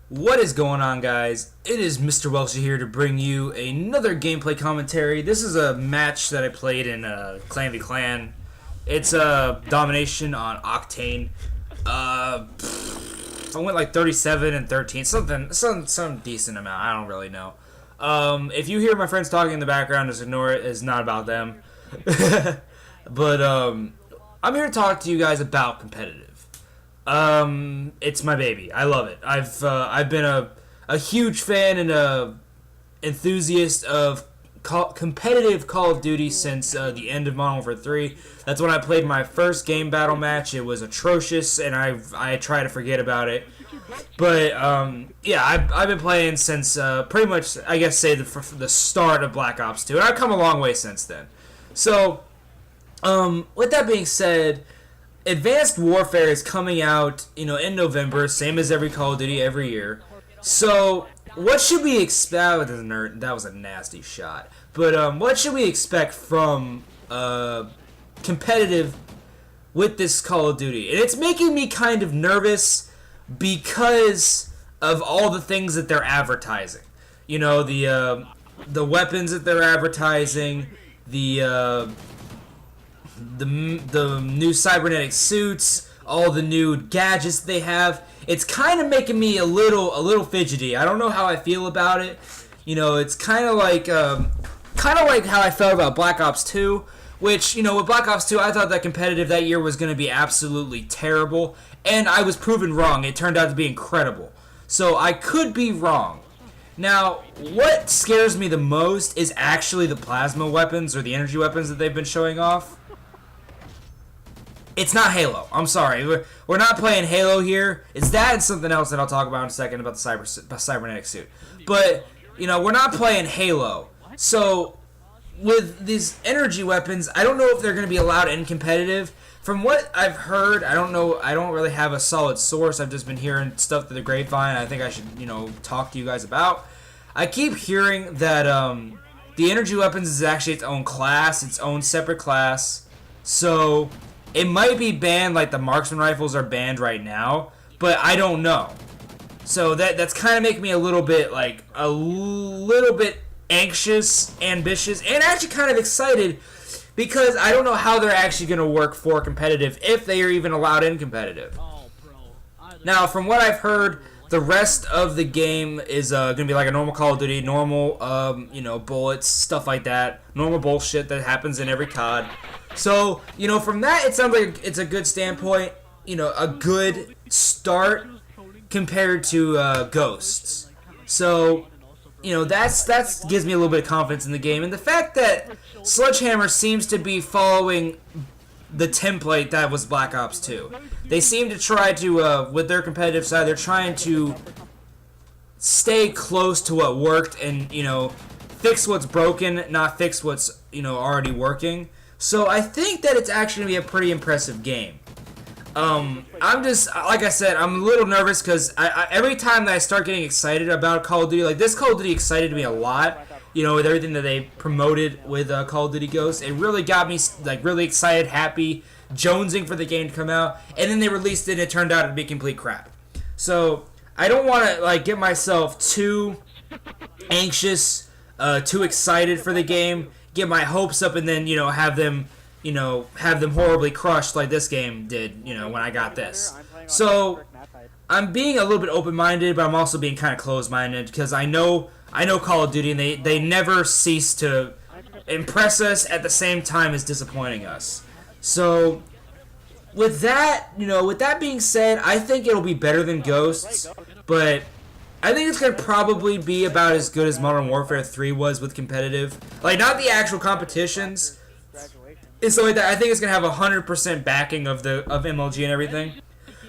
What is going on, guys? It is Mr. Welshi here to bring you another gameplay commentary. This is a match that I played in Clan v Clan. It's domination on Octane. I went like 37 and 13, some decent amount. I don't really know. If you hear my friends talking in the background, just ignore it. It's not about them. But I'm here to talk to you guys about competitive. It's my baby. I love it. I've been a huge fan and a enthusiast of competitive Call of Duty since the end of Modern Warfare 3. That's when I played my first game battle match. It was atrocious, and I try to forget about it. But yeah, I've been playing since pretty much, I guess, say the start of Black Ops 2, and I've come a long way since then. So, with that being said, Advanced Warfare is coming out, in November, same as every Call of Duty every year. So, what should we expect? That was a nasty shot. But what should we expect from competitive with this Call of Duty? And it's making me kind of nervous because of all the things that they're advertising. The weapons that they're advertising, the new cybernetic suits, all the new gadgets they have. It's kind of making me a little fidgety. I don't know how I feel about it. It's kind of like how I felt about Black Ops 2, which, with Black Ops 2, I thought that competitive that year was going to be absolutely terrible, and I was proven wrong. It turned out to be incredible. So I could be wrong. Now, what scares me the most is actually the plasma weapons or the energy weapons that they've been showing off. It's not Halo. I'm sorry. We're not playing Halo here. It's that and something else that I'll talk about in a second about the cybernetic suit. But, we're not playing Halo. So, with these energy weapons, I don't know if they're going to be allowed in competitive. From what I've heard, I don't know. I don't really have a solid source. I've just been hearing stuff through the grapevine. I think I should, talk to you guys about. I keep hearing that the energy weapons is actually its own class, its own separate class. So it might be banned like the marksman rifles are banned right now, but I don't know. So that's kind of making me a little bit anxious, ambitious, and actually kind of excited because I don't know how they're actually going to work for competitive, if they are even allowed in competitive. Now, from what I've heard, the rest of the game is going to be like a normal Call of Duty, normal, bullets, stuff like that, normal bullshit that happens in every COD. So, from that, it sounds like it's a good standpoint, a good start compared to Ghosts. So, that gives me a little bit of confidence in the game. And the fact that Sledgehammer seems to be following the template that was Black Ops 2. They seem to try to, with their competitive side, they're trying to stay close to what worked and, fix what's broken, not fix what's, already working. So I think that it's actually going to be a pretty impressive game. I'm just, like I said, I'm a little nervous because every time that I start getting excited about Call of Duty, like this Call of Duty excited me a lot, with everything that they promoted with Call of Duty Ghosts. It really got me, really excited, happy, jonesing for the game to come out, and then they released it and it turned out to be complete crap. So, I don't want to, get myself too anxious, too excited for the game, get my hopes up, and then, have them horribly crushed like this game did, when I got this. So, I'm being a little bit open-minded, but I'm also being kind of closed-minded, because I know Call of Duty, and they never cease to impress us at the same time as disappointing us. So, with that being said, I think it'll be better than Ghosts, but I think it's going to probably be about as good as Modern Warfare 3 was with competitive. Not the actual competitions and stuff like that. I think it's going to have 100% backing of MLG and everything.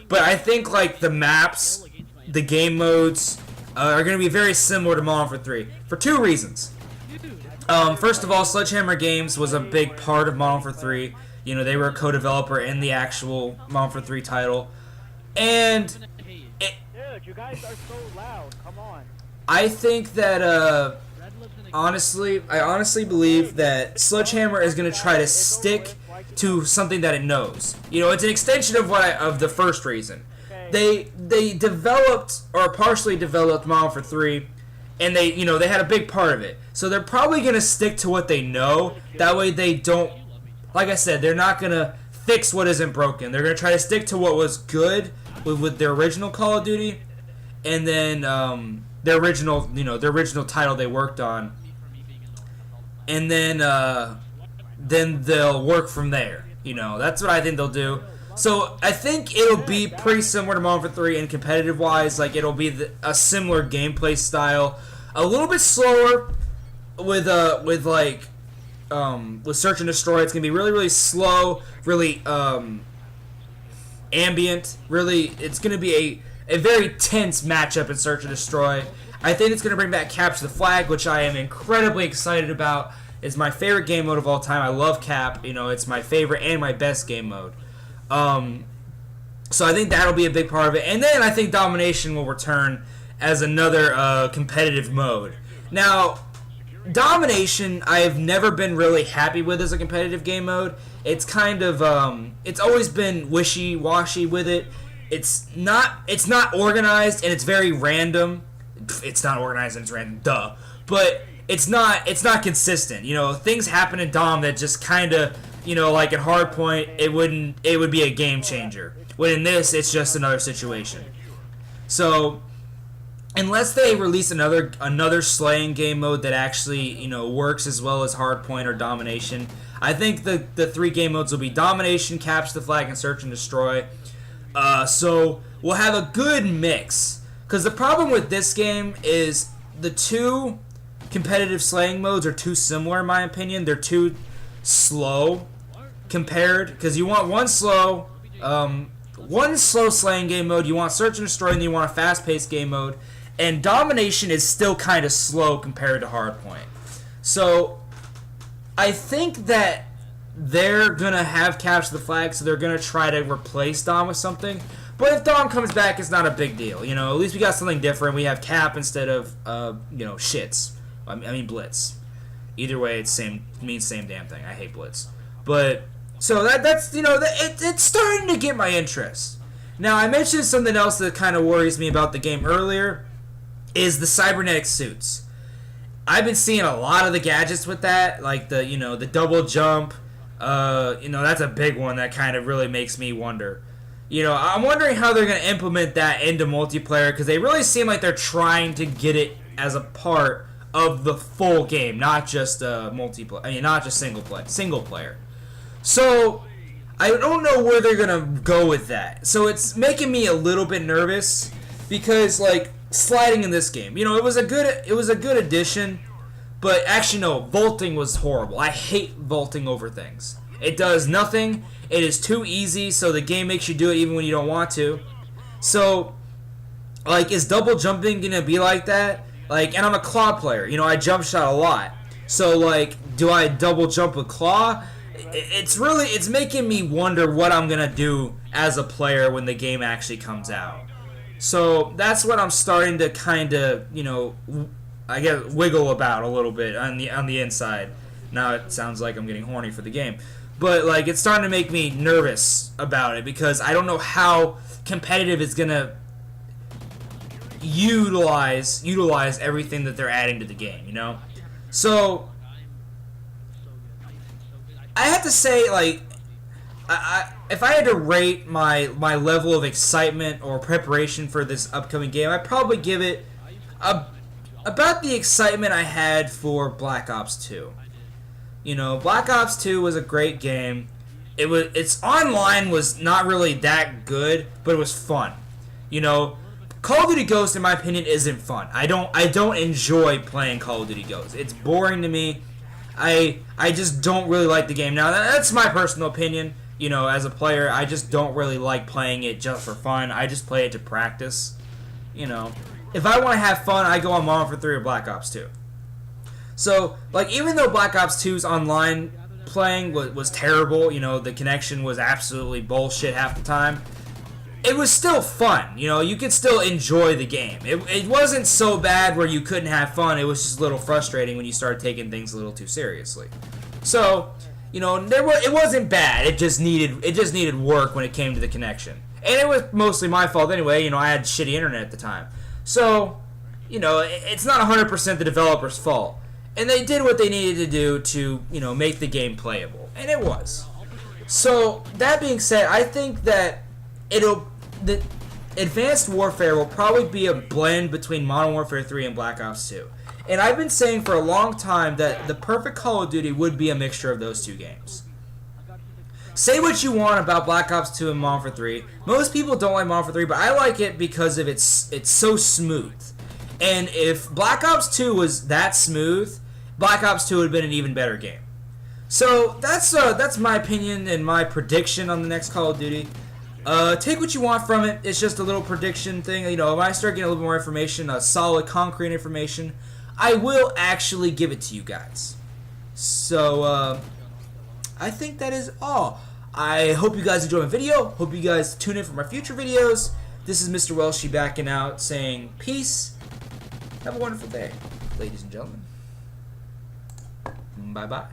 But I think, the maps, the game modes, are going to be very similar to Modern Warfare 3 for two reasons. First of all, Sledgehammer Games was a big part of Modern Warfare 3. They were a co-developer in the actual Modern Warfare 3 title. And Dude, you guys are so loud. Come on. I think that, I honestly believe that Sledgehammer is going to try to stick to something that it knows. It's an extension of the first reason. they developed or partially developed Modern Warfare 3, and they had a big part of it. So they're probably gonna stick to what they know. That way they don't, like I said, they're not gonna fix what isn't broken. They're gonna try to stick to what was good with their original Call of Duty, and then their original title they worked on, and then they'll work from there. That's what I think they'll do. So I think it'll be pretty similar to Modern Warfare 3 in competitive wise. Like it'll be a similar gameplay style, a little bit slower with Search and Destroy. It's gonna be really, really slow, really ambient. Really, it's gonna be a very tense matchup in Search and Destroy. I think it's gonna bring back Capture the Flag, which I am incredibly excited about. It's my favorite game mode of all time. I love Cap. It's my favorite and my best game mode. So I think that'll be a big part of it. And then I think Domination will return as another competitive mode. Now, Domination I have never been really happy with as a competitive game mode. It's kind of it's always been wishy-washy with it. It's not organized, and it's very random. It's not organized and it's random, duh. But it's not consistent. Things happen in Dom that just kind of, like at Hardpoint, it would be a game changer. When in this, it's just another situation. So, unless they release another slaying game mode that actually, works as well as Hardpoint or Domination, I think the 3 game modes will be Domination, Capture the Flag, and Search and Destroy. So we'll have a good mix. Because the problem with this game is the 2 competitive slaying modes are too similar in my opinion. They're too slow compared. Because you want one slow slaying game mode, you want Search and Destroy, and you want a fast-paced game mode. And Domination is still kind of slow compared to Hardpoint. So I think that they're going to have Capture the Flag, so they're going to try to replace Dom with something. But if Dom comes back, it's not a big deal. At least we got something different. We have Cap instead of, shits. I mean Blitz. Either way, means same damn thing. I hate Blitz. But, so that's it's starting to get my interest. Now, I mentioned something else that kind of worries me about the game earlier, is the cybernetic suits. I've been seeing a lot of the gadgets with that, like the double jump. That's a big one that kind of really makes me wonder. I'm wondering how they're going to implement that into multiplayer, because they really seem like they're trying to get it as a part of the full game, not just multiplayer. I mean, not just single player. So I don't know where they're going to go with that. So it's making me a little bit nervous, because like sliding in this game, it was a good addition, but actually no, vaulting was horrible. I hate vaulting over things. It does nothing. It is too easy, so the game makes you do it even when you don't want to. So, like, is double jumping gonna be like that? Like, and I'm a claw player. I jump shot a lot. So, like, do I double jump with claw? It's making me wonder what I'm gonna do as a player when the game actually comes out. So that's what I'm starting to kind of, I guess, wiggle about a little bit on the inside. Now it sounds like I'm getting horny for the game. But, like, it's starting to make me nervous about it, because I don't know how competitive it's going to utilize everything that they're adding to the game, So, I have to say, like, if I had to rate my level of excitement or preparation for this upcoming game, I'd probably give it about the excitement I had for Black Ops 2. Black Ops 2 was a great game. Its online was not really that good, but it was fun. Call of Duty Ghosts, in my opinion, isn't fun. I don't enjoy playing Call of Duty Ghosts. It's boring to me. I just don't really like the game. Now, that's my personal opinion. As a player, I just don't really like playing it just for fun. I just play it to practice. If I want to have fun, I go on Modern Warfare 3 or Black Ops 2. So, like, even though Black Ops 2's online playing was terrible, the connection was absolutely bullshit half the time, it was still fun. You could still enjoy the game. It wasn't so bad where you couldn't have fun. It was just a little frustrating when you started taking things a little too seriously. So, it wasn't bad. It just needed work when it came to the connection. And it was mostly my fault anyway. You know, I had shitty internet at the time. So, you know, it's not 100% the developer's fault. And they did what they needed to do to, you know, make the game playable. And it was. So, that being said, I think that the Advanced Warfare will probably be a blend between Modern Warfare 3 and Black Ops 2. And I've been saying for a long time that the perfect Call of Duty would be a mixture of those two games. Say what you want about Black Ops 2 and Modern Warfare 3. Most people don't like Modern Warfare 3, but I like it because of it's so smooth. And if Black Ops 2 was that smooth, Black Ops 2 would have been an even better game. So that's my opinion and my prediction on the next Call of Duty. Take what you want from it. It's just a little prediction thing. You know, if I start getting a little more information, solid, concrete information, I will actually give it to you guys. So, I think that is all. I hope you guys enjoyed my video. Hope you guys tune in for my future videos. This is Mr. Welshi backing out, saying peace. Have a wonderful day, ladies and gentlemen. Bye-bye.